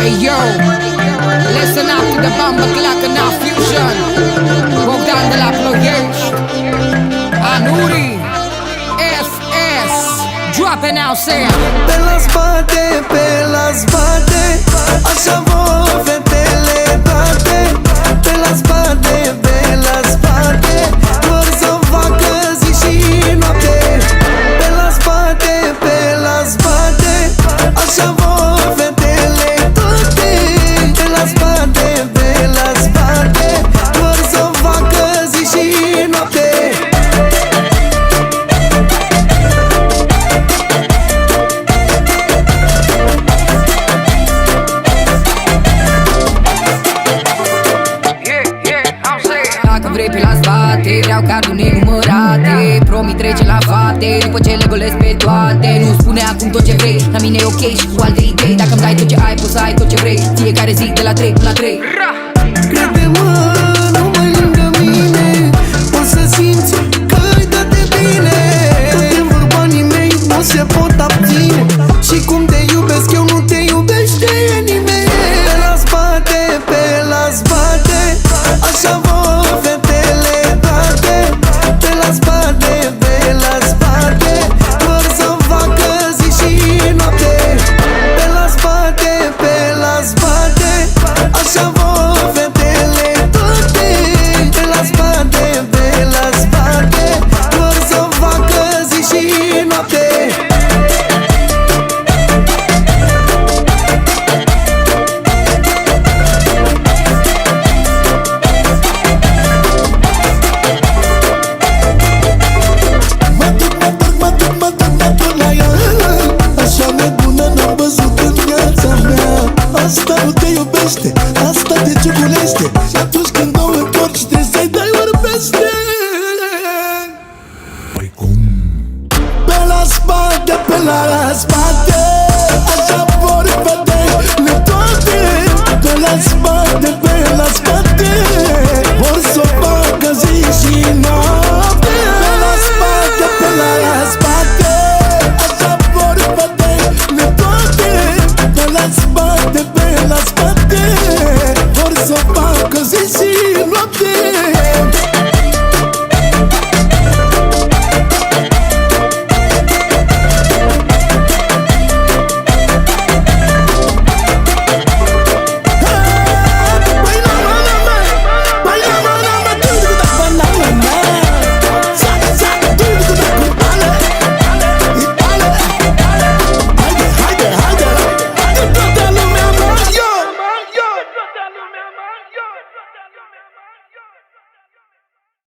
Hey yo, listen up to the Bamba Clack and our fusion. Bogdan de la Ploiești, Anuri, FS. Drop it now, say Pe la spate, pe la spate, așa vor fetele toate. Pe la spate, pe la spate, vor să facă zi și noapte. Pe la spate, pe la spate, așa vor fetele toate. Pe la spate, pe la spate, vor să facă zi și noapte. Dacă vrei pe la spate, vreau carduri nenumărate. Promit trece la fate, după ce le golesc pe toate. Nu spune acum tot ce vrei, la mine e ok și cu alte idei. Dacă-mi dai tot ce ai, poți să ai tot ce vrei. Fiecare zi de la 3 până la 3. Crede-mă, numai lângă mine poți să simți că-i dă de bine. Toate vorbanii mei nu se pot abține, și cum te iubesc eu nu te iubește nimeni. Pe la spate, pe la spate, așa vor fetele toate. Pe la spate, pe la spate, vor să facă zi și noapte. Pe la spate, pe la spate, așa vor fetele toate. Pe la spate, pe la spate, vor să facă zi și noapte. La ea, așa nebună n-am văzut în viața mea. Asta nu te iubește,